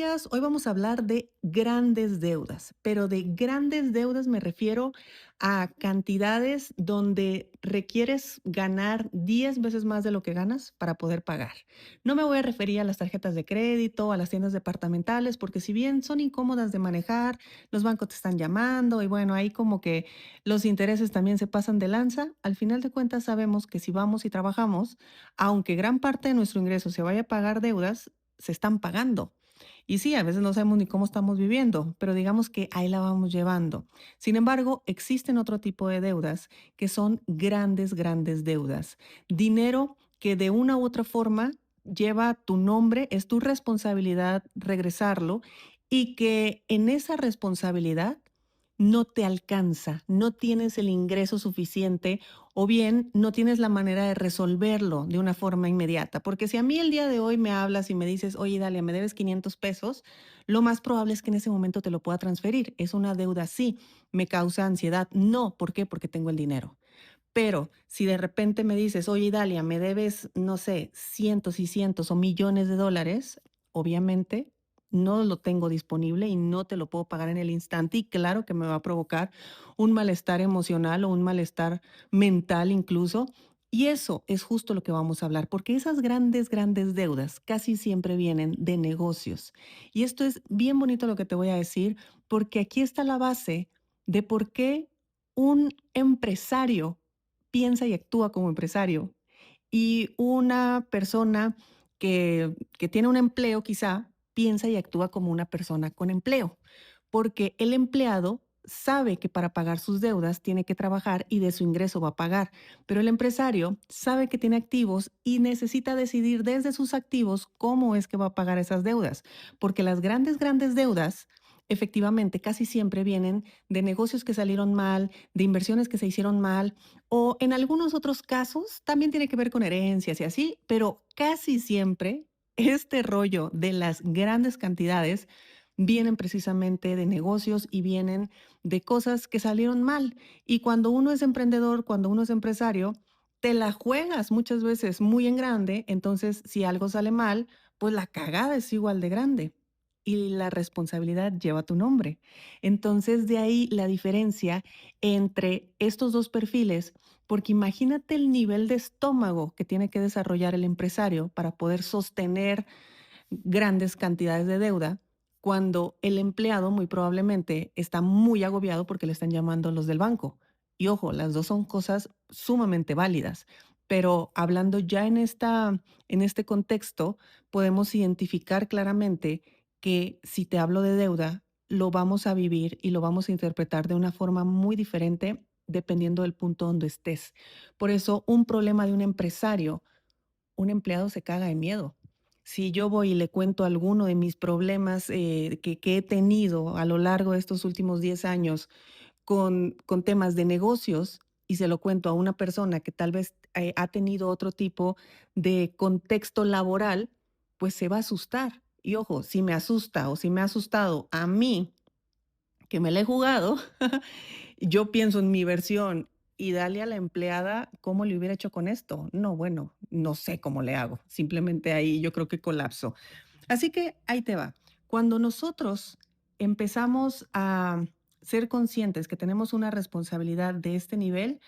días. Hoy vamos a hablar de grandes deudas, pero de grandes deudas me refiero a cantidades donde requieres ganar 10 veces más de lo que ganas para poder pagar. No me voy a referir a las tarjetas de crédito, a las tiendas departamentales, porque si bien son incómodas de manejar, los bancos te están llamando y bueno, ahí como que los intereses también se pasan de lanza. Al final de cuentas sabemos que si vamos y trabajamos, aunque gran parte de nuestro ingreso se vaya a pagar deudas, se están pagando. Y sí, a veces no sabemos ni cómo estamos viviendo, pero digamos que ahí la vamos llevando. Sin embargo, existen otro tipo de deudas que son grandes, grandes deudas. Dinero que de una u otra forma lleva tu nombre, es tu responsabilidad regresarlo y que en esa responsabilidad no te alcanza, no tienes el ingreso suficiente o bien no tienes la manera de resolverlo de una forma inmediata. Porque si a mí el día de hoy me hablas y me dices, oye, Dalia, me debes 500 pesos, lo más probable es que en ese momento te lo pueda transferir. Es una deuda, sí, me causa ansiedad. No, ¿por qué? Porque tengo el dinero. Pero si de repente me dices, oye, Dalia, me debes, no sé, cientos y cientos o millones de dólares, obviamente no lo tengo disponible y no te lo puedo pagar en el instante y claro que me va a provocar un malestar emocional o un malestar mental incluso. Y eso es justo lo que vamos a hablar, porque esas grandes, grandes deudas casi siempre vienen de negocios. Y esto es bien bonito lo que te voy a decir, porque aquí está la base de por qué un empresario piensa y actúa como empresario y una persona que tiene un empleo quizá piensa y actúa como una persona con empleo, porque el empleado sabe que para pagar sus deudas tiene que trabajar y de su ingreso va a pagar, pero el empresario sabe que tiene activos y necesita decidir desde sus activos cómo es que va a pagar esas deudas, porque las grandes, grandes deudas efectivamente casi siempre vienen de negocios que salieron mal, de inversiones que se hicieron mal, o en algunos otros casos también tiene que ver con herencias y así, pero casi siempre este rollo de las grandes cantidades vienen precisamente de negocios y vienen de cosas que salieron mal. Y cuando uno es emprendedor, cuando uno es empresario, te la juegas muchas veces muy en grande, entonces si algo sale mal, pues la cagada es igual de grande y la responsabilidad lleva tu nombre. Entonces de ahí la diferencia entre estos dos perfiles, porque imagínate el nivel de estómago que tiene que desarrollar el empresario para poder sostener grandes cantidades de deuda, cuando el empleado muy probablemente está muy agobiado porque le están llamando los del banco. Y ojo, las dos son cosas sumamente válidas, pero hablando ya en este contexto, podemos identificar claramente que si te hablo de deuda, lo vamos a vivir y lo vamos a interpretar de una forma muy diferente dependiendo del punto donde estés. Por eso, un problema de un empresario, un empleado se caga de miedo. Si yo voy y le cuento alguno de mis problemas que he tenido a lo largo de estos últimos 10 años con temas de negocios y se lo cuento a una persona que tal vez ha tenido otro tipo de contexto laboral, pues se va a asustar. Y ojo, si me asusta o si me ha asustado a mí, que me la he jugado, yo pienso en mi versión y dale a la empleada cómo le hubiera hecho con esto. No, bueno, no sé cómo le hago. Simplemente ahí yo creo que colapso. Así que ahí te va. Cuando nosotros empezamos a ser conscientes que tenemos una responsabilidad de este nivel,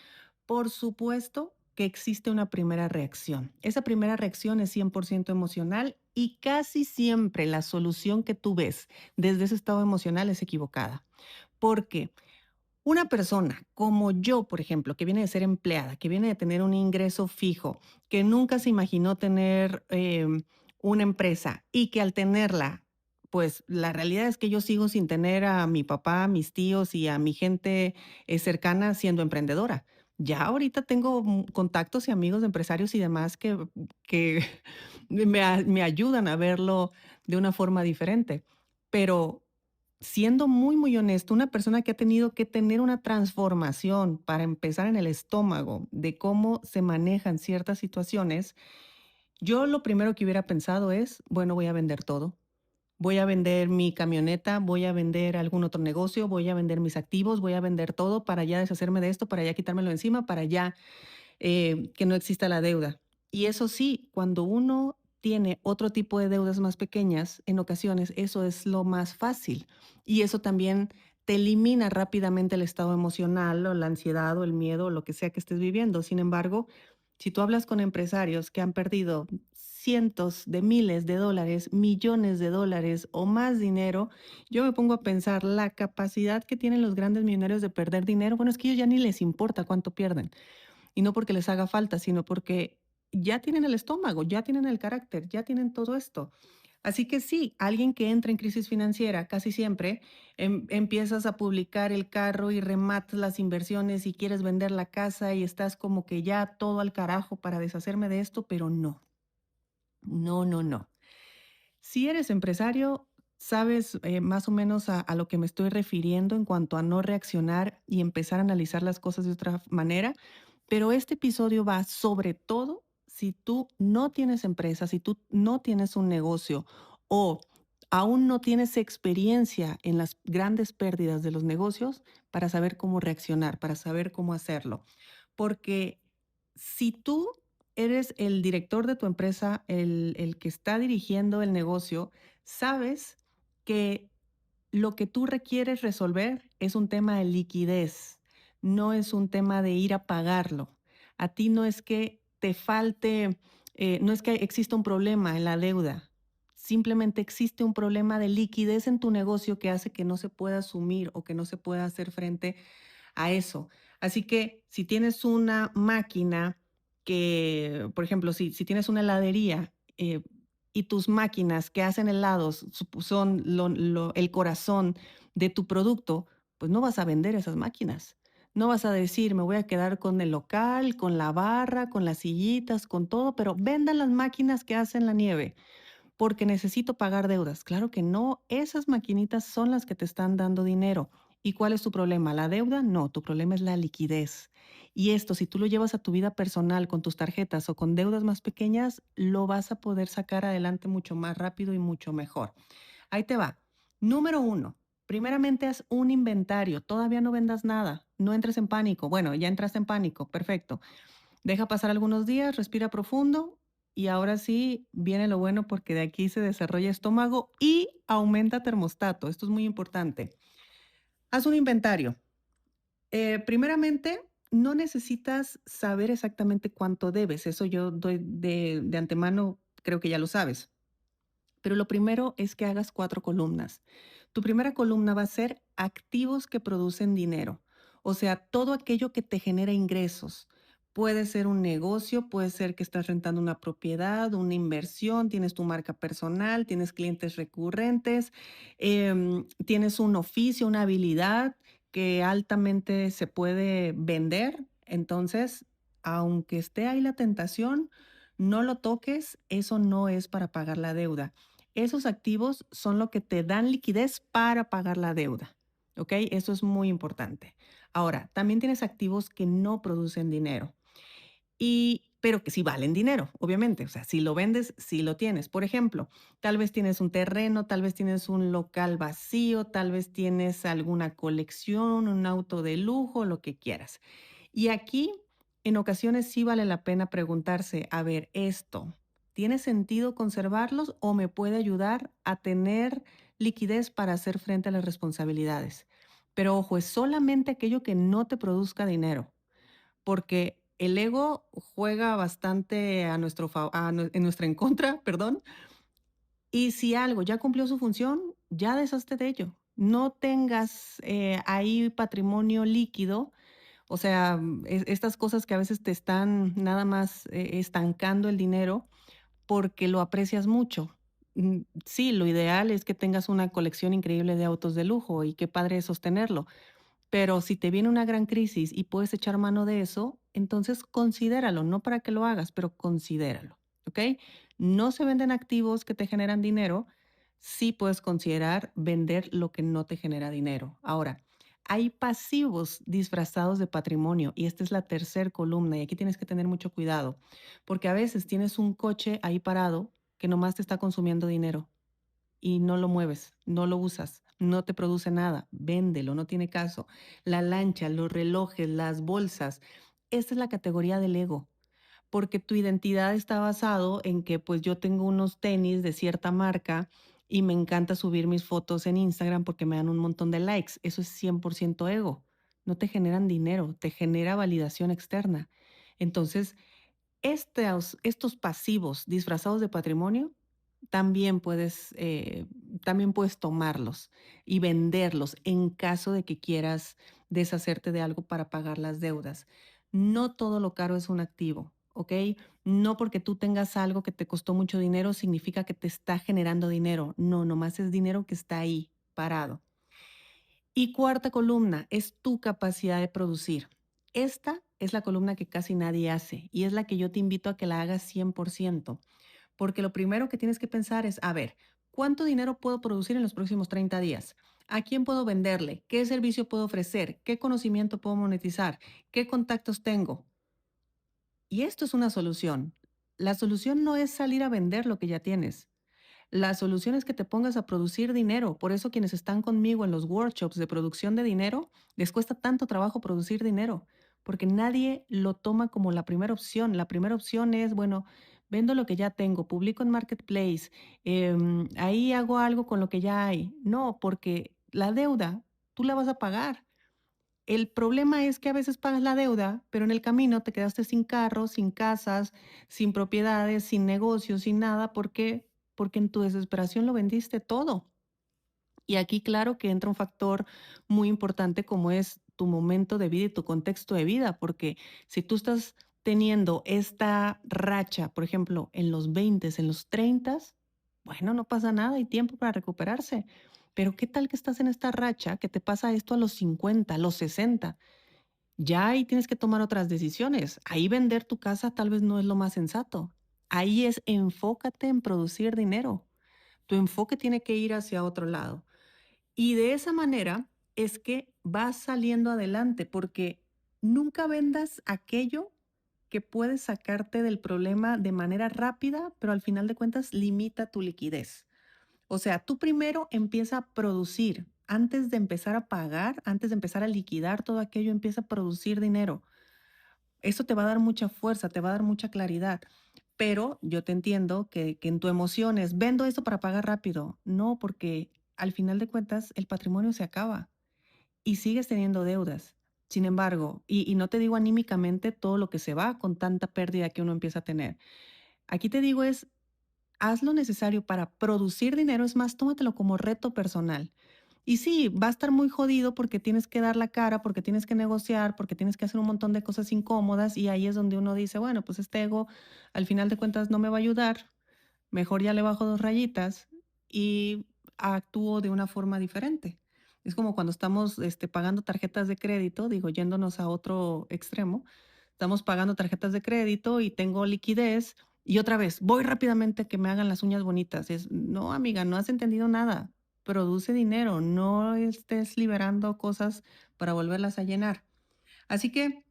por supuesto que existe una primera reacción. Esa primera reacción es 100% emocional y casi siempre la solución que tú ves desde ese estado emocional es equivocada. Porque una persona como yo, por ejemplo, que viene de ser empleada, que viene de tener un ingreso fijo, que nunca se imaginó tener una empresa y que al tenerla, pues la realidad es que yo sigo sin tener a mi papá, a mis tíos y a mi gente cercana siendo emprendedora. Ya ahorita tengo contactos y amigos de empresarios y demás que me ayudan a verlo de una forma diferente. Pero siendo muy, muy honesto, una persona que ha tenido que tener una transformación para empezar en el estómago de cómo se manejan ciertas situaciones, yo lo primero que hubiera pensado es, bueno, voy a vender todo. Voy a vender mi camioneta, voy a vender algún otro negocio, voy a vender mis activos, voy a vender todo para ya deshacerme de esto, para ya quitármelo encima, para ya que no exista la deuda. Y eso sí, cuando uno tiene otro tipo de deudas más pequeñas, en ocasiones eso es lo más fácil y eso también te elimina rápidamente el estado emocional o la ansiedad o el miedo o lo que sea que estés viviendo. Sin embargo, si tú hablas con empresarios que han perdido cientos de miles de dólares, millones de dólares o más dinero, yo me pongo a pensar la capacidad que tienen los grandes millonarios de perder dinero. Bueno, es que a ellos ya ni les importa cuánto pierden. Y no porque les haga falta, sino porque ya tienen el estómago, ya tienen el carácter, ya tienen todo esto. Así que sí, alguien que entra en crisis financiera, casi siempre empiezas a publicar el carro y rematas las inversiones y quieres vender la casa y estás como que ya todo al carajo para deshacerme de esto, pero no, no, no, no. Si eres empresario, sabes más o menos a lo que me estoy refiriendo en cuanto a no reaccionar y empezar a analizar las cosas de otra manera, pero este episodio va sobre todo si tú no tienes empresa, si tú no tienes un negocio o aún no tienes experiencia en las grandes pérdidas de los negocios para saber cómo reaccionar, para saber cómo hacerlo. Porque si tú eres el director de tu empresa, el que está dirigiendo el negocio, sabes que lo que tú requieres resolver es un tema de liquidez, no es un tema de ir a pagarlo. A ti no es que te falte, no es que exista un problema en la deuda, simplemente existe un problema de liquidez en tu negocio que hace que no se pueda asumir o que no se pueda hacer frente a eso. Así que si tienes una máquina que, por ejemplo, si tienes una heladería y tus máquinas que hacen helados son el corazón de tu producto, pues no vas a vender esas máquinas. No vas a decir, me voy a quedar con el local, con la barra, con las sillitas, con todo, pero vendan las máquinas que hacen la nieve porque necesito pagar deudas. Claro que no, esas maquinitas son las que te están dando dinero. ¿Y cuál es tu problema? ¿La deuda? No, tu problema es la liquidez. Y esto, si tú lo llevas a tu vida personal con tus tarjetas o con deudas más pequeñas, lo vas a poder sacar adelante mucho más rápido y mucho mejor. Ahí te va. Número uno, primeramente haz un inventario. Todavía no vendas nada. No entres en pánico. Bueno, ya entraste en pánico. Perfecto. Deja pasar algunos días, respira profundo y ahora sí viene lo bueno porque de aquí se desarrolla estómago y aumenta termostato. Esto es muy importante. Haz un inventario. Primeramente, no necesitas saber exactamente cuánto debes. Eso yo doy de antemano, creo que ya lo sabes. Pero lo primero es que hagas 4 columnas. Tu primera columna va a ser activos que producen dinero, o sea, todo aquello que te genera ingresos. Puede ser un negocio, puede ser que estás rentando una propiedad, una inversión, tienes tu marca personal, tienes clientes recurrentes, tienes un oficio, una habilidad que altamente se puede vender. Entonces, aunque esté ahí la tentación, no lo toques, eso no es para pagar la deuda. Esos activos son lo que te dan liquidez para pagar la deuda, ¿ok? Eso es muy importante. Ahora, también tienes activos que no producen dinero pero que sí valen dinero, obviamente. O sea, si lo vendes, sí lo tienes. Por ejemplo, tal vez tienes un terreno, tal vez tienes un local vacío, tal vez tienes alguna colección, un auto de lujo, lo que quieras. Y aquí, en ocasiones sí vale la pena preguntarse, a ver, esto, ¿tiene sentido conservarlos o me puede ayudar a tener liquidez para hacer frente a las responsabilidades? Pero ojo, es solamente aquello que no te produzca dinero, porque el ego juega bastante a nuestro en nuestra en contra, perdón, y si algo ya cumplió su función, ya deshazte de ello. No tengas ahí patrimonio líquido, o sea, estas cosas que a veces te están nada más estancando el dinero porque lo aprecias mucho. Sí, lo ideal es que tengas una colección increíble de autos de lujo y qué padre sostenerlo, pero si te viene una gran crisis y puedes echar mano de eso, entonces considéralo, no para que lo hagas, pero considéralo, ¿ok? No se venden activos que te generan dinero, sí puedes considerar vender lo que no te genera dinero. Ahora, hay pasivos disfrazados de patrimonio y esta es la tercer columna y aquí tienes que tener mucho cuidado, porque a veces tienes un coche ahí parado que nomás te está consumiendo dinero y no lo mueves, no lo usas, no te produce nada, véndelo, no tiene caso. La lancha, los relojes, las bolsas, esta es la categoría del ego. porque tu identidad está basado en que, pues, yo tengo unos tenis de cierta marca y me encanta subir mis fotos en Instagram porque me dan un montón de likes. Eso es 100% ego. No te generan dinero, te genera validación externa. Entonces, estos pasivos disfrazados de patrimonio también también puedes tomarlos y venderlos en caso de que quieras deshacerte de algo para pagar las deudas. No todo lo caro es un activo, ¿ok? No porque tú tengas algo que te costó mucho dinero significa que te está generando dinero. No, nomás es dinero que está ahí, parado. Y cuarta columna es tu capacidad de producir. Esta es la columna que casi nadie hace y es la que yo te invito a que la hagas 100%, porque lo primero que tienes que pensar es, a ver, ¿cuánto dinero puedo producir en los próximos 30 días? ¿A quién puedo venderle? ¿Qué servicio puedo ofrecer? ¿Qué conocimiento puedo monetizar? ¿Qué contactos tengo? Y esto es una solución. La solución no es salir a vender lo que ya tienes. La solución es que te pongas a producir dinero. Por eso quienes están conmigo en los workshops de producción de dinero, les cuesta tanto trabajo producir dinero, porque nadie lo toma como la primera opción. La primera opción es, bueno, vendo lo que ya tengo, publico en Marketplace, ahí hago algo con lo que ya hay. No, porque la deuda tú la vas a pagar. El problema es que a veces pagas la deuda, pero en el camino te quedaste sin carros, sin casas, sin propiedades, sin negocios, sin nada. ¿Por qué? Porque en tu desesperación lo vendiste todo. Y aquí claro que entra un factor muy importante como es tu momento de vida y tu contexto de vida, porque si tú estás teniendo esta racha, por ejemplo, en los 20, en los 30, bueno, no pasa nada, hay tiempo para recuperarse. Pero ¿qué tal que estás en esta racha que te pasa esto a los 50, a los 60? Ya ahí tienes que tomar otras decisiones. Ahí vender tu casa tal vez no es lo más sensato. Ahí es enfócate en producir dinero. Tu enfoque tiene que ir hacia otro lado. Y de esa manera es que vas saliendo adelante, porque nunca vendas aquello que puede sacarte del problema de manera rápida, pero al final de cuentas limita tu liquidez. O sea, tú primero empieza a producir. Antes de empezar a pagar, antes de empezar a liquidar todo aquello, empieza a producir dinero. Eso te va a dar mucha fuerza, te va a dar mucha claridad. Pero yo te entiendo que en tu emoción es, vendo esto para pagar rápido. No, porque al final de cuentas el patrimonio se acaba y sigues teniendo deudas. Sin embargo, y no te digo anímicamente todo lo que se va con tanta pérdida que uno empieza a tener. Aquí te digo es, haz lo necesario para producir dinero, es más, tómatelo como reto personal. Y sí, va a estar muy jodido porque tienes que dar la cara, porque tienes que negociar, porque tienes que hacer un montón de cosas incómodas y ahí es donde uno dice, bueno, pues este ego al final de cuentas no me va a ayudar, mejor ya le bajo 2 rayitas y actúo de una forma diferente. Es como cuando estamos, pagando tarjetas de crédito, digo, yéndonos a otro extremo, estamos pagando tarjetas de crédito y tengo liquidez y otra vez, voy rápidamente a que me hagan las uñas bonitas. Es, no, amiga, no has entendido nada. Produce dinero, no estés liberando cosas para volverlas a llenar. Así que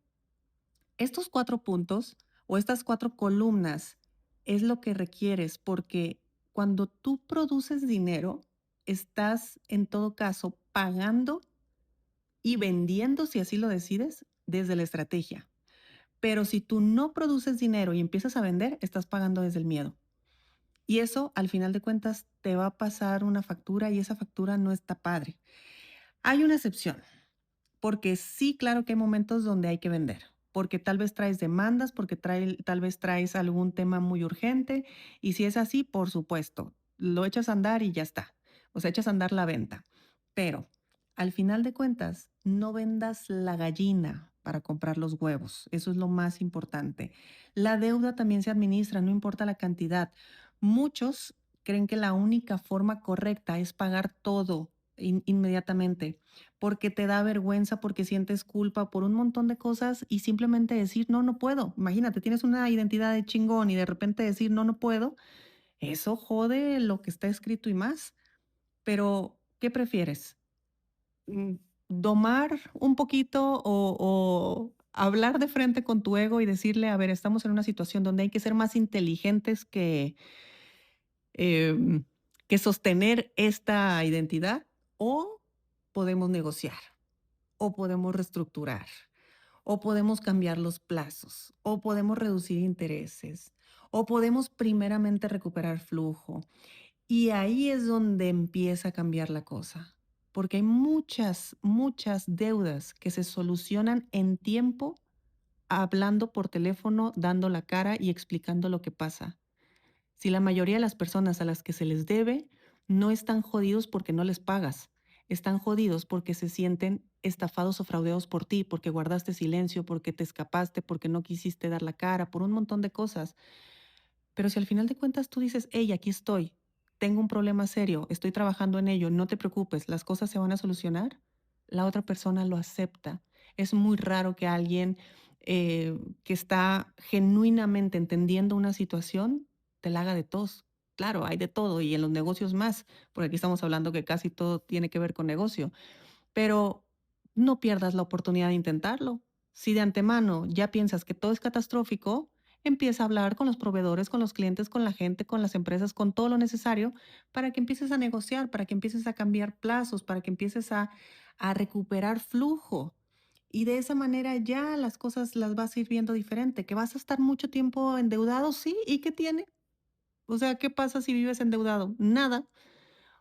estos 4 puntos o estas 4 columnas es lo que requieres, porque cuando tú produces dinero, estás en todo caso pagando y vendiendo, si así lo decides, desde la estrategia. Pero si tú no produces dinero y empiezas a vender, estás pagando desde el miedo. Y eso, al final de cuentas, te va a pasar una factura y esa factura no está padre. Hay una excepción. Porque sí, claro que hay momentos donde hay que vender, porque tal vez traes demandas, porque tal vez traes algún tema muy urgente, y si es así, por supuesto, lo echas a andar y ya está. O sea, echas a andar la venta. Pero al final de cuentas, no vendas la gallina para comprar los huevos. Eso es lo más importante. La deuda también se administra, no importa la cantidad. Muchos creen que la única forma correcta es pagar todo inmediatamente porque te da vergüenza, porque sientes culpa por un montón de cosas y simplemente decir, no, no puedo. Imagínate, tienes una identidad de chingón y de repente decir, no, no puedo. Eso jode lo que está escrito y más. Pero, ¿qué prefieres? Mm, ¿Domar un poquito o hablar de frente con tu ego y decirle, a ver, estamos en una situación donde hay que ser más inteligentes em, que sostener esta identidad? ¿O podemos negociar? ¿O podemos reestructurar? o podemos cambiar los plazos, o podemos reducir intereses, o podemos primeramente recuperar flujo. Y ahí es donde empieza a cambiar la cosa, porque hay muchas, muchas deudas que se solucionan en tiempo, hablando por teléfono, dando la cara y explicando lo que pasa. Si la mayoría de las personas a las que se les debe no están jodidos porque no les pagas, están jodidos porque se sienten estafados o fraudeados por ti, porque guardaste silencio, porque te escapaste, porque no quisiste dar la cara, por un montón de cosas. Pero si al final de cuentas tú dices, hey, aquí estoy, tengo un problema serio, estoy trabajando en ello, no te preocupes, las cosas se van a solucionar, la otra persona lo acepta. Es muy raro que alguien que está genuinamente entendiendo una situación te la haga de tos. Claro, hay de todo y en los negocios más, porque aquí estamos hablando que casi todo tiene que ver con negocio, pero no pierdas la oportunidad de intentarlo. Si de antemano ya piensas que todo es catastrófico, empieza a hablar con los proveedores, con los clientes, con la gente, con las empresas, con todo lo necesario para que empieces a negociar, para que empieces a cambiar plazos, para que empieces a recuperar flujo. Y de esa manera ya las cosas las vas a ir viendo diferente. ¿Que vas a estar mucho tiempo endeudado? Sí. ¿Y qué tiene? O sea, ¿qué pasa si vives endeudado? Nada.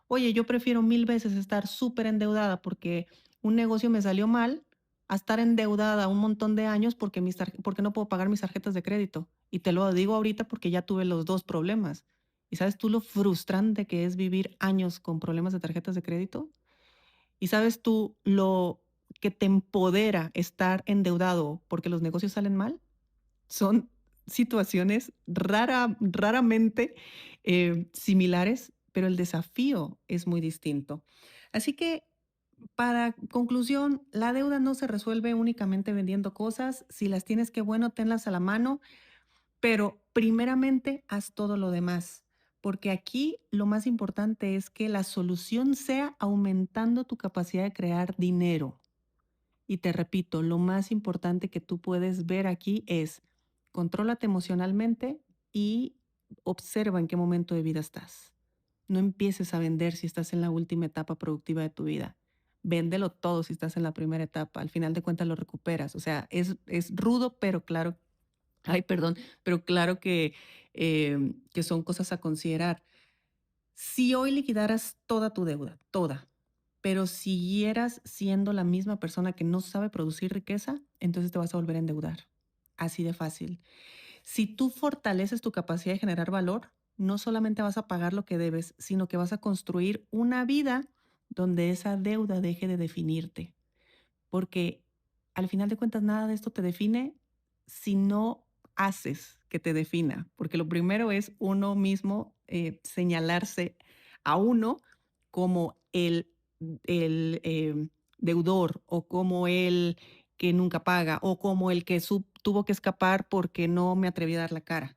Oye, yo prefiero mil veces estar súper endeudada porque un negocio me salió mal, a estar endeudada un montón de años porque, porque no puedo pagar mis tarjetas de crédito. Y te lo digo ahorita porque ya tuve los dos problemas. ¿Y sabes tú lo frustrante que es vivir años con problemas de tarjetas de crédito? ¿Y sabes tú lo que te empodera estar endeudado porque los negocios salen mal? Son situaciones raramente similares, pero el desafío es muy distinto. Así que, para conclusión, la deuda no se resuelve únicamente vendiendo cosas. Si las tienes, qué bueno, tenlas a la mano, pero primeramente haz todo lo demás, porque aquí lo más importante es que la solución sea aumentando tu capacidad de crear dinero. Y te repito, lo más importante que tú puedes ver aquí es contrólate emocionalmente y observa en qué momento de vida estás. No empieces a vender si estás en la última etapa productiva de tu vida. Véndelo todo si estás en la primera etapa. Al final de cuentas lo recuperas. O sea, es rudo, pero claro, ay, perdón, pero claro que son cosas a considerar. Si hoy liquidaras toda tu deuda, toda, pero siguieras siendo la misma persona que no sabe producir riqueza, entonces te vas a volver a endeudar. Así de fácil. Si tú fortaleces tu capacidad de generar valor, no solamente vas a pagar lo que debes, sino que vas a construir una vida donde esa deuda deje de definirte. Porque al final de cuentas nada de esto te define si no haces que te defina. Porque lo primero es uno mismo señalarse a uno como el deudor o como el que nunca paga o como el que tuvo que escapar porque no me atreví a dar la cara.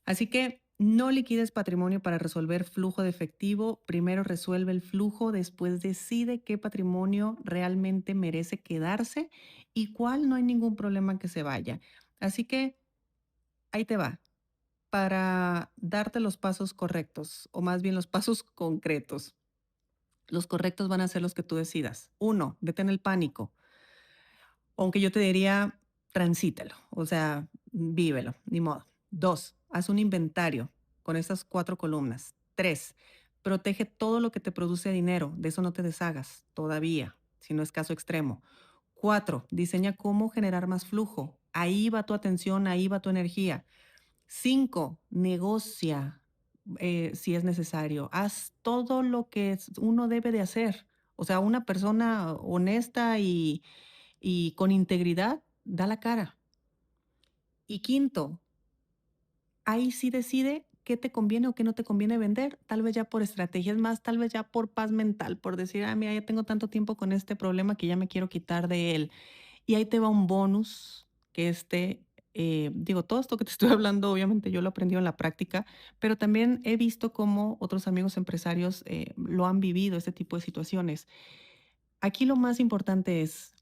Así que no liquides patrimonio para resolver flujo de efectivo. Primero resuelve el flujo, después decide qué patrimonio realmente merece quedarse y cuál no hay ningún problema que se vaya. Así que ahí te va, para darte los pasos correctos, o más bien los pasos concretos. Los correctos van a ser los que tú decidas. Uno, detén el pánico. Aunque yo te diría, transítelo, o sea, vívelo, ni modo. Dos, haz un inventario con estas cuatro columnas. Tres, protege todo lo que te produce dinero, de eso no te deshagas todavía, si no es caso extremo. Cuatro, diseña cómo generar más flujo. Ahí va tu atención, ahí va tu energía. Cinco, negocia si es necesario. Haz todo lo que uno debe de hacer. O sea, una persona honesta y con integridad, da la cara. Y quinto, ahí sí decide qué te conviene o qué no te conviene vender, tal vez ya por estrategias más, tal vez ya por paz mental, por decir, ah, mira, ya tengo tanto tiempo con este problema que ya me quiero quitar de él. Y ahí te va un bonus que digo, todo esto que te estoy hablando, obviamente yo lo he aprendido en la práctica, pero también he visto cómo otros amigos empresarios lo han vivido, este tipo de situaciones. Aquí lo más importante es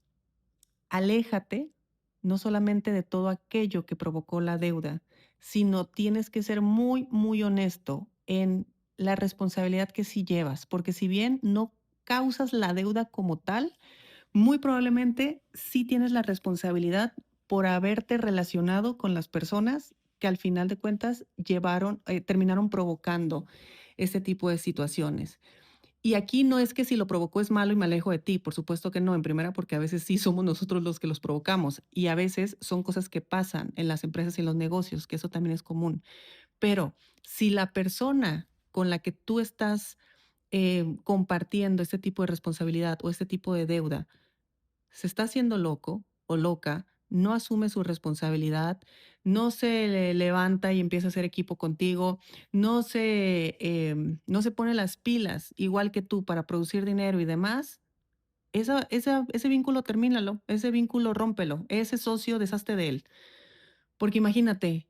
aléjate no solamente de todo aquello que provocó la deuda, sino tienes que ser muy, muy honesto en la responsabilidad que sí llevas, porque si bien no causas la deuda como tal, muy probablemente sí tienes la responsabilidad por haberte relacionado con las personas que al final de cuentas terminaron provocando este tipo de situaciones. Y aquí no es que si lo provocó es malo y me alejo de ti, por supuesto que no, en primera, porque a veces sí somos nosotros los que los provocamos y a veces son cosas que pasan en las empresas y en los negocios, que eso también es común. Pero si la persona con la que tú estás compartiendo este tipo de responsabilidad o este tipo de deuda se está haciendo loco o loca, no asume su responsabilidad, no se levanta y empieza a hacer equipo contigo, no se pone las pilas igual que tú para producir dinero y demás, ese vínculo termínalo, ese vínculo rómpelo, ese socio deshazte de él. Porque imagínate,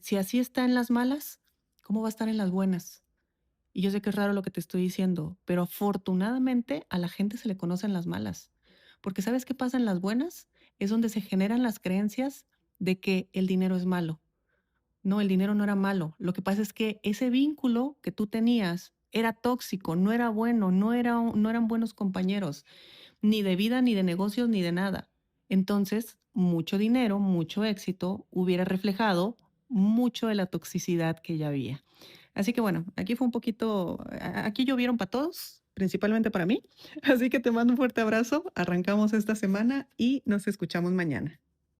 si así está en las malas, ¿cómo va a estar en las buenas? Y yo sé que es raro lo que te estoy diciendo, pero afortunadamente a la gente se le conocen las malas. Porque ¿sabes qué pasa en las buenas? Es donde se generan las creencias de que el dinero es malo. No, el dinero no era malo. Lo que pasa es que ese vínculo que tú tenías era tóxico, no era bueno, no eran buenos compañeros, ni de vida, ni de negocios, ni de nada. Entonces, mucho dinero, mucho éxito hubiera reflejado mucho de la toxicidad que ya había. Así que bueno, aquí fue un poquito, aquí llovieron para todos, principalmente para mí. Así que te mando un fuerte abrazo, arrancamos esta semana y nos escuchamos mañana.